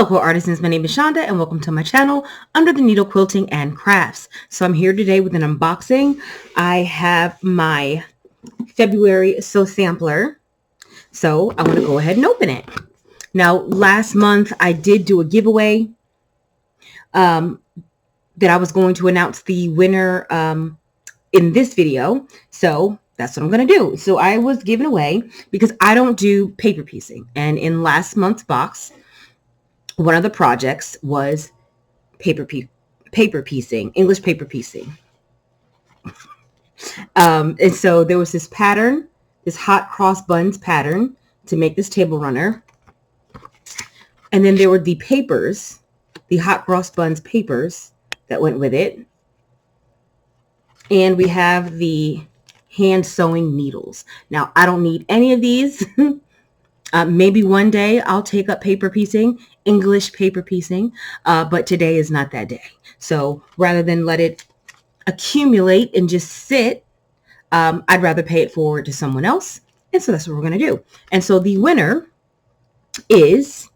Hello quilt artisans, my name is Shonda and welcome to my channel Under the Needle Quilting and Crafts. So I'm here today with an unboxing. I have my February Sew Sampler. So I want to go ahead and open it. Now last month I did do a giveaway that I was going to announce the winner in this video. So that's what I'm going to do. So I was giving away because I don't do paper piecing. And in last month's box, one of the projects was paper piecing, English paper piecing. And so there was this pattern, this hot cross buns pattern to make this table runner. And then there were the papers, the hot cross buns papers that went with it. And we have the hand sewing needles. Now, I don't need any of these. Maybe one day I'll take up paper piecing, English paper piecing, but today is not that day. So rather than let it accumulate and just sit, I'd rather pay it forward to someone else. And so that's what we're going to do. And so the winner is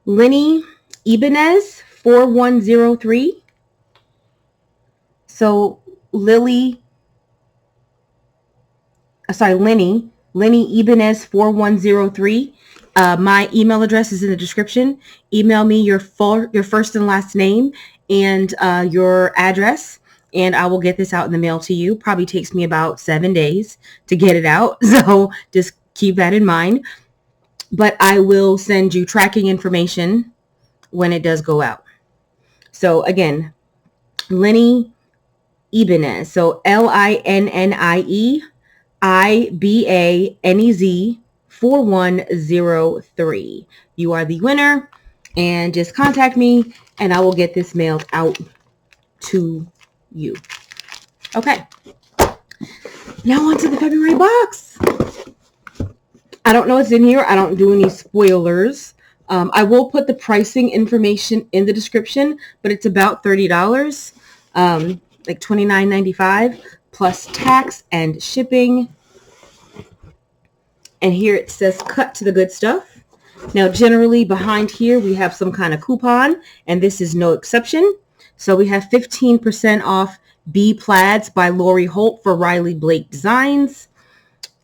Lenny Ibanez 4103. So Lenny Ibanez 4103. My email address is in the description. Email me your first and last name and your address, and I will get this out in the mail to you. Probably takes me about 7 days to get it out, so just keep that in mind. But I will send you tracking information when it does go out. So again, Lenny Ibanez. So LINNIE IBANEZ 4103. You are the winner, and just contact me and I will get this mailed out to you. Okay. Now on to the February box. I don't know what's in here. I don't do any spoilers. I will put the pricing information in the description, but it's about $30, like $29.95. plus tax and shipping. And here it says cut to the good stuff. Now generally behind here we have some kind of coupon, and this is no exception. So we have 15% off B Plaids by Lori Holt for Riley Blake Designs.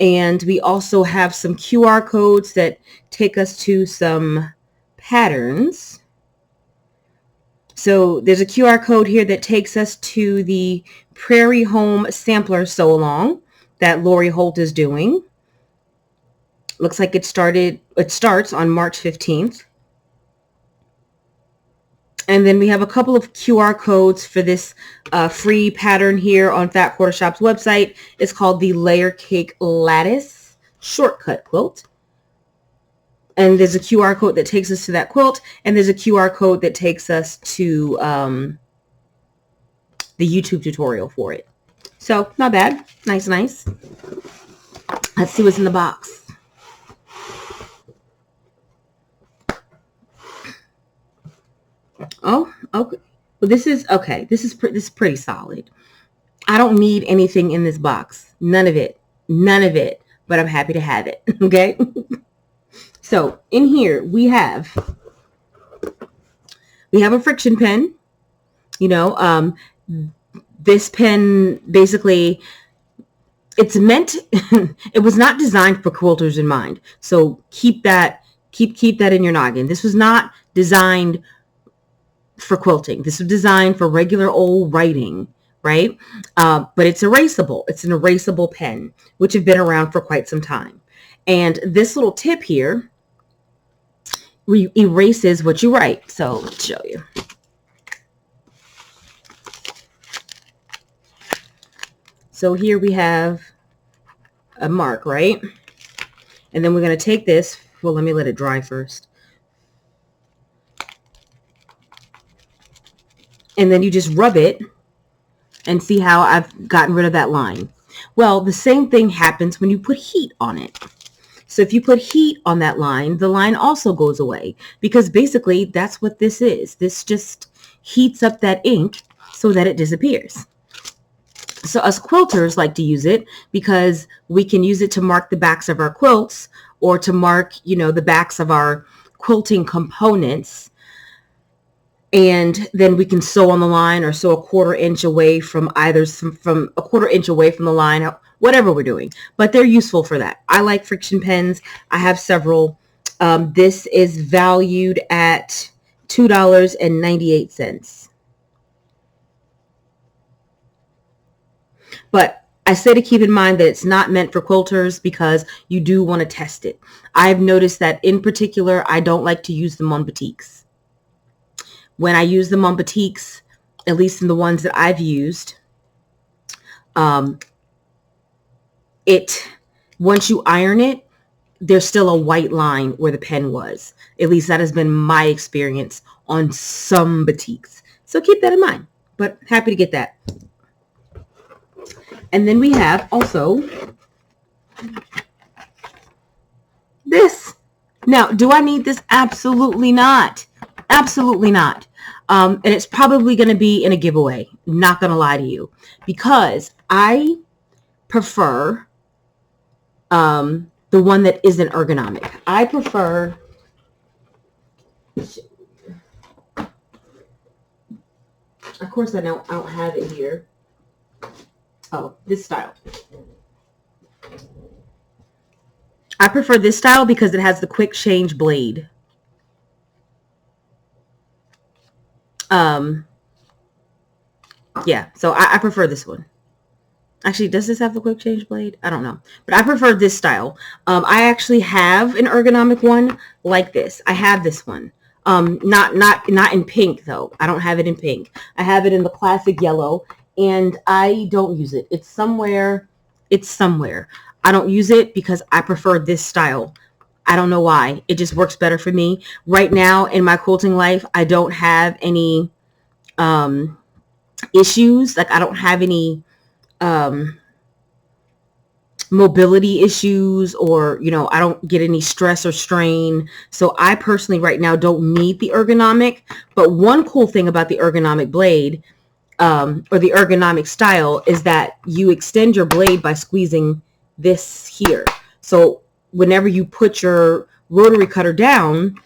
And we also have some QR codes that take us to some patterns. So there's a QR code here that takes us to the Prairie Home Sampler Sew Along that Lori Holt is doing. Looks like it starts on March 15th. And then we have a couple of QR codes for this free pattern here on Fat Quarter Shop's website. It's called the Layer Cake Lattice Shortcut Quilt. And there's a QR code that takes us to that quilt, and there's a QR code that takes us to the YouTube tutorial for it. So not bad. Nice. Let's see what's in the box. Oh, okay. Well, this is okay. This is pretty solid. I don't need anything in this box. None of it. But I'm happy to have it. Okay. So in here we have a friction pen. You know, this pen basically, it's meant, it was not designed for quilters in mind. So keep that in your noggin. This was not designed for quilting. This was designed for regular old writing, right? But it's erasable. It's an erasable pen, which have been around for quite some time. And this little tip here erases what you write. So let's show you. So here we have a mark, right? And then we're going to take this. Well, let me let it dry first. And then you just rub it and see how I've gotten rid of that line. Well, the same thing happens when you put heat on it. So if you put heat on that line, the line also goes away, because basically that's what this is. This just heats up that ink so that it disappears. So us quilters like to use it because we can use it to mark the backs of our quilts, or to mark, you know, the backs of our quilting components, and then we can sew on the line or sew a quarter-inch away from from a quarter-inch away from the line, whatever we're doing. But they're useful for that. I like friction pens. I have several. This is valued at $2.98. But I say to keep in mind that it's not meant for quilters because you do want to test it. I've noticed that in particular, I don't like to use them on batiks. When I use them on batiks, at least in the ones that I've used, once you iron it, there's still a white line where the pen was. At least that has been my experience on some batiks. So keep that in mind, but happy to get that. And then we have also this. Now, do I need this? Absolutely not. Absolutely not. And it's probably going to be in a giveaway. Not going to lie to you, because I prefer the one that isn't ergonomic. I prefer. Of course, I don't have it here. Oh, this style. I prefer this style because it has the quick change blade. Yeah, so I prefer this one. Actually, does this have the quick change blade? I don't know, but I prefer this style. I actually have an ergonomic one like this. I have this one. Not in pink though. I don't have it in pink. I have it in the classic yellow, and I don't use it. It's somewhere. I don't use it because I prefer this style. I don't know why. It just works better for me. Right now in my quilting life, I don't have any issues. Like I don't have any mobility issues, or, I don't get any stress or strain. So I personally right now don't need the ergonomic. But one cool thing about the ergonomic blade or the ergonomic style is that you extend your blade by squeezing this here. So whenever you put your rotary cutter down,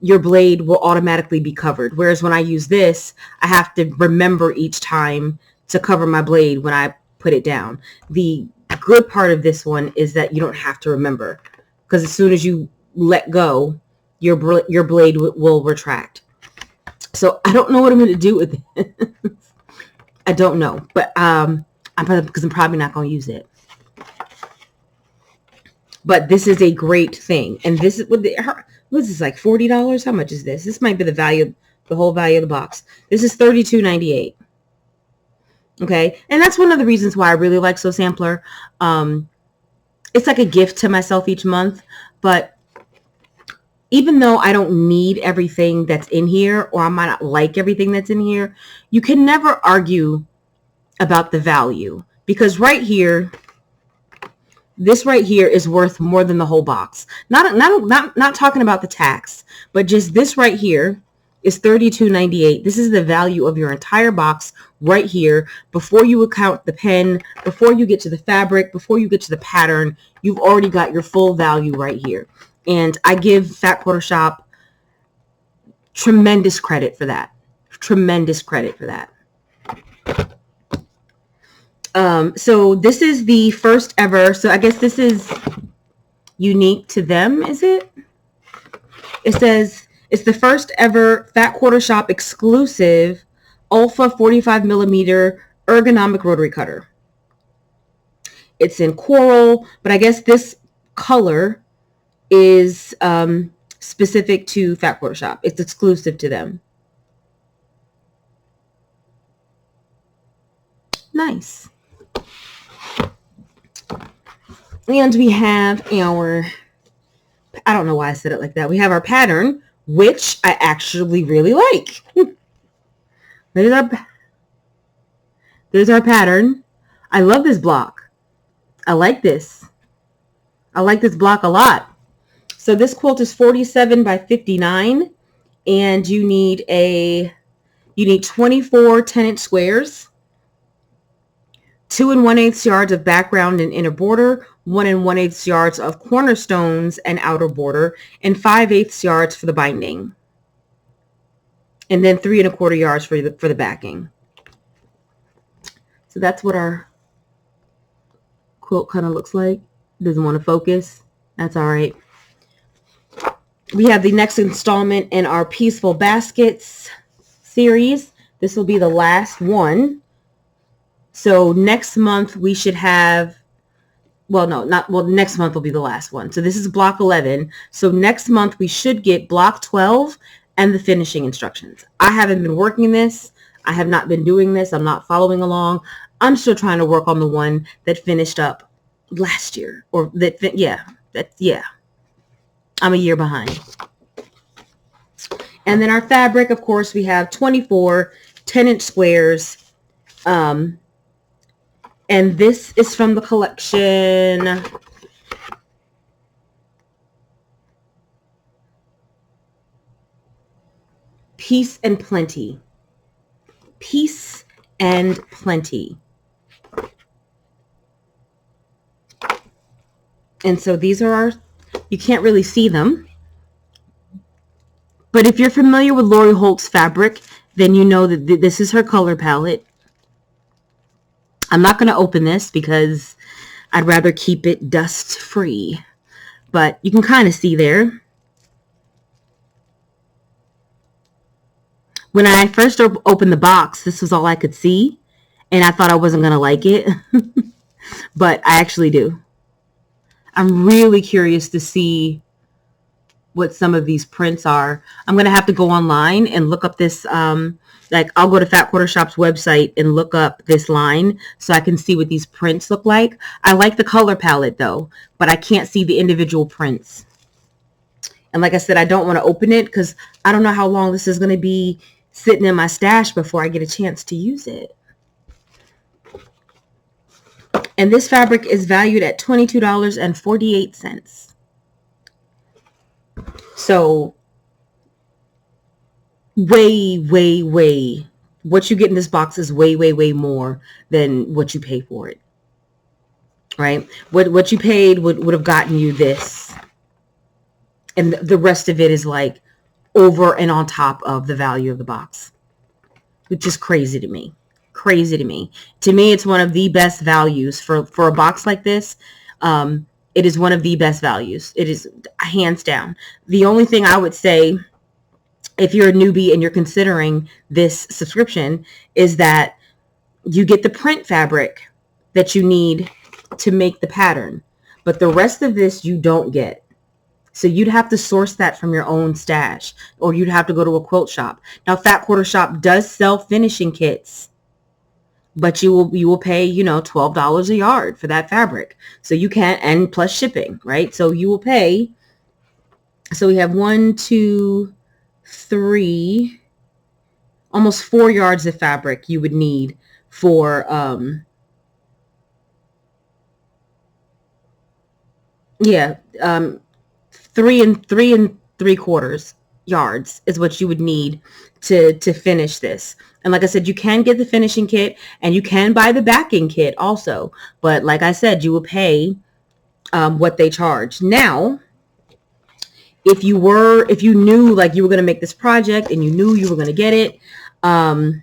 your blade will automatically be covered. Whereas when I use this, I have to remember each time to cover my blade when I put it down. The good part of this one is that you don't have to remember, because as soon as you let go, your blade will retract. So I don't know what I'm going to do with it. I don't know, but because I'm probably not going to use it. But this is a great thing, and this is what is this, like $40? How much is this? This might be the whole value of the box. This is $32.98. Okay, and that's one of the reasons why I really like Sew Sampler. It's like a gift to myself each month. But even though I don't need everything that's in here, or I might not like everything that's in here, you can never argue about the value, because right here, this right here is worth more than the whole box. Not talking about the tax, but just this right here is $32.98. This is the value of your entire box right here. Before you account the pen, before you get to the fabric, before you get to the pattern, you've already got your full value right here. And I give Fat Quarter Shop tremendous credit for that. Tremendous credit for that. So this is the first ever. So I guess this is unique to them, is it? It says it's the first ever Fat Quarter Shop exclusive Alpha 45 millimeter ergonomic rotary cutter. It's in coral, but I guess this color is specific to Fat Quarter Shop. It's exclusive to them. Nice. And we have our, I don't know why I said it like that. We have our pattern, which I actually really like. There's our pattern. I love this block. I like this. I like this block a lot. So this quilt is 47 by 59, and you need 24 10-inch squares, 2 1/8 yards of background and inner border, 1 1/8 yards of cornerstones and outer border, and 5/8 yards for the binding. And then 3 1/4 yards for the backing. So that's what our quilt kind of looks like. Doesn't want to focus. That's all right. We have the next installment in our Peaceful Baskets series. This will be the last one. So next month we should have, next month will be the last one. So this is block 11. So next month we should get block 12 and the finishing instructions. I haven't been working this. I have not been doing this. I'm not following along. I'm still trying to work on the one that finished up last year, or I'm a year behind. And then our fabric, of course, we have 24 10-inch squares. And this is from the collection Peace and Plenty. Peace and Plenty. And so these are our, you can't really see them, but if you're familiar with Lori Holt's fabric, then you know that this is her color palette. I'm not going to open this because I'd rather keep it dust free, but you can kind of see there. When I first opened the box, this was all I could see, and I thought I wasn't going to like it, but I actually do. I'm really curious to see what some of these prints are. I'm going to have to go online and look up this, I'll go to Fat Quarter Shop's website and look up this line so I can see what these prints look like. I like the color palette though, but I can't see the individual prints. And like I said, I don't want to open it because I don't know how long this is going to be sitting in my stash before I get a chance to use it. And this fabric is valued at $22.48. So way, what you get in this box is way more than what you pay for it. Right? What you paid would have gotten you this. And the rest of it is like over and on top of the value of the box, which is crazy to me. Crazy to me. To me, it's one of the best values for a box like this. It is one of the best values. It is hands down. The only thing I would say, if you're a newbie and you're considering this subscription, is that you get the print fabric that you need to make the pattern, but the rest of this you don't get. So you'd have to source that from your own stash, or you'd have to go to a quilt shop. Now, Fat Quarter Shop does sell finishing kits, but you will pay, $12 a yard for that fabric. So you can't, and plus shipping, right? So you will pay. So we have 1, 2, 3, almost 4 yards of fabric you would need for, 3 3/4 yards is what you would need to finish this. And like I said, you can get the finishing kit and you can buy the backing kit also. But like I said, you will pay what they charge. Now, if you knew like you were going to make this project and you knew you were going to get it, I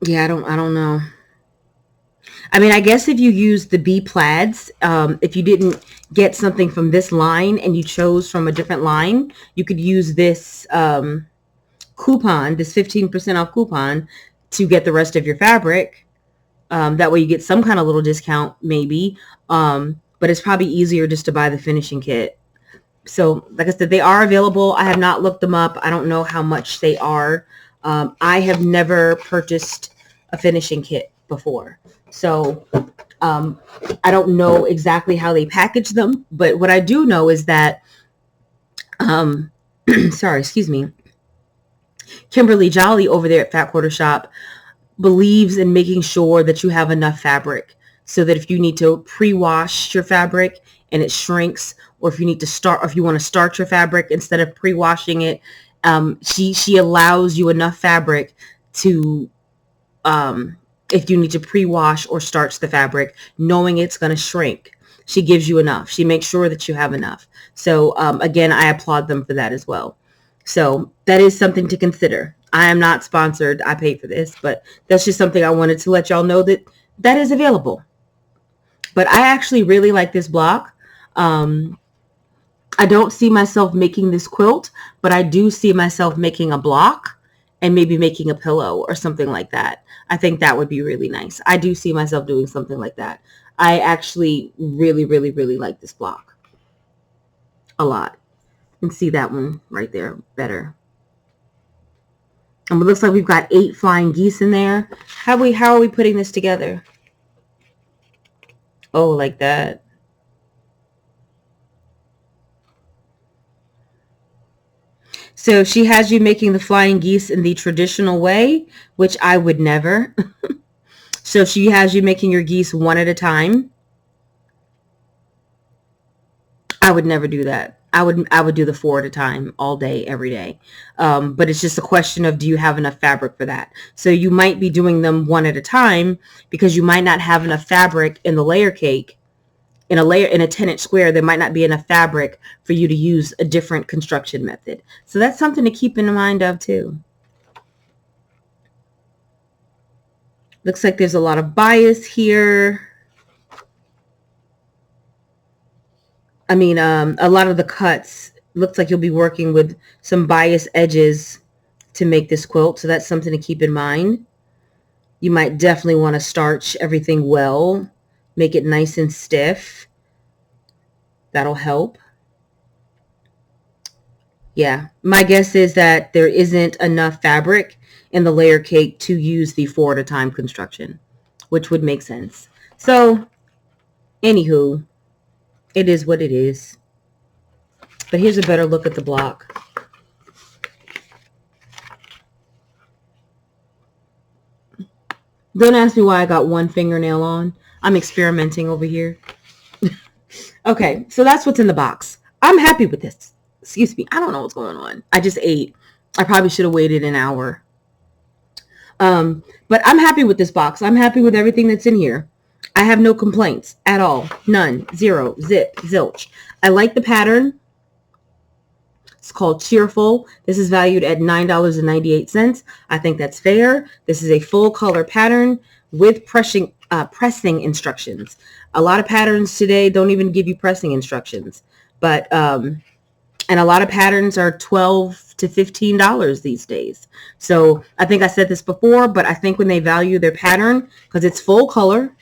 don't know. I mean, I guess if you use the B plaids, if you didn't get something from this line and you chose from a different line, you could use this coupon, this 15% off coupon, to get the rest of your fabric. That way you get some kind of little discount maybe, but it's probably easier just to buy the finishing kit. So like I said, they are available. I have not looked them up. I don't know how much they are. I have never purchased a finishing kit before. So I don't know exactly how they package them, but what I do know is that, Kimberly Jolly over there at Fat Quarter Shop believes in making sure that you have enough fabric so that if you need to pre-wash your fabric and it shrinks, or if you need to start, or if you want to start your fabric instead of pre-washing it, she allows you enough fabric to if you need to pre-wash or starch the fabric, knowing it's going to shrink. She gives you enough. She makes sure that you have enough. So again, I applaud them for that as well. So that is something to consider. I am not sponsored. I paid for this, but that's just something I wanted to let y'all know that that is available. But I actually really like this block. I don't see myself making this quilt, but I do see myself making a block and maybe making a pillow or something like that. I think that would be really nice. I do see myself doing something like that. I actually really, really, really like this block a lot. You can see that one right there better. And it looks like we've got 8 flying geese in there. How are we putting this together? Oh, like that. So she has you making the flying geese in the traditional way, which I would never. So she has you making your geese one at a time. I would never do that. I would do the 4 at a time all day, every day. But it's just a question of, do you have enough fabric for that? So you might be doing them one at a time because you might not have enough fabric in the layer cake. In a 10-inch square, there might not be enough fabric for you to use a different construction method. So that's something to keep in mind of too. Looks like there's a lot of bias here. I mean, a lot of the cuts, looks like you'll be working with some bias edges to make this quilt. So that's something to keep in mind. You might definitely want to starch everything well, make it nice and stiff. That'll help. Yeah, my guess is that there isn't enough fabric in the layer cake to use the 4 at a time construction, which would make sense. So, anywho, it is what it is. But here's a better look at the block. Don't ask me why I got one fingernail on. I'm experimenting over here. Okay, so that's what's in the box. I'm happy with this. Excuse me. I don't know what's going on. I just ate. I probably should have waited an hour. But I'm happy with this box. I'm happy with everything that's in here. I have no complaints at all. None. Zero. Zip. Zilch. I like the pattern. It's called Cheerful. This is valued at $9.98. I think that's fair. This is a full color pattern with pressing instructions. A lot of patterns today don't even give you pressing instructions, but and a lot of patterns are $12 to $15 these days. So I think I said this before, but I think when they value their pattern, because it's full color,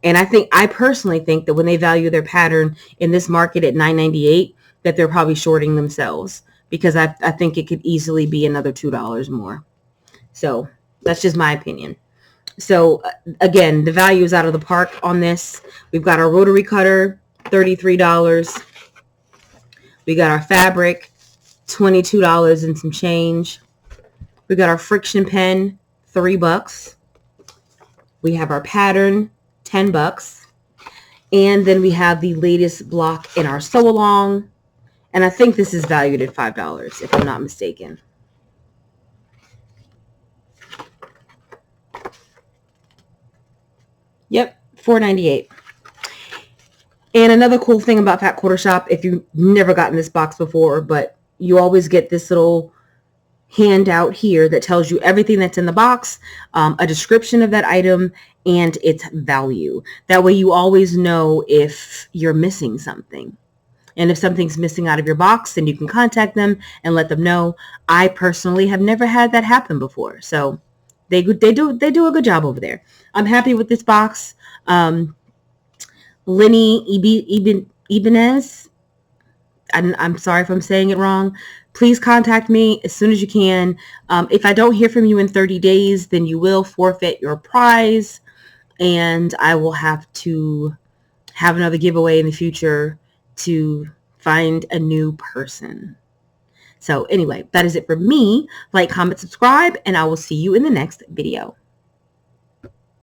and I personally think that when they value their pattern in this market at $9.98, that they're probably shorting themselves, because I think it could easily be another $2 more. So that's just my opinion. So again, the value is out of the park on this. We've got our rotary cutter, $33. We got our fabric, $22 and some change. We got our friction pen, $3. We have our pattern, $10. And then we have the latest block in our sew along. And I think this is valued at $5, if I'm not mistaken. Yep, $4.98. And another cool thing about Fat Quarter Shop, if you've never gotten this box before, but you always get this little handout here that tells you everything that's in the box, a description of that item, and its value. That way you always know if you're missing something. And if something's missing out of your box, then you can contact them and let them know. I personally have never had that happen before. So they do a good job over there. I'm happy with this box. Lenny Ibanez, I'm sorry if I'm saying it wrong. Please contact me as soon as you can. If I don't hear from you in 30 days, then you will forfeit your prize, and I will have to have another giveaway in the future to find a new person. So anyway, that is it for me. Like, comment, subscribe, and I will see you in the next video.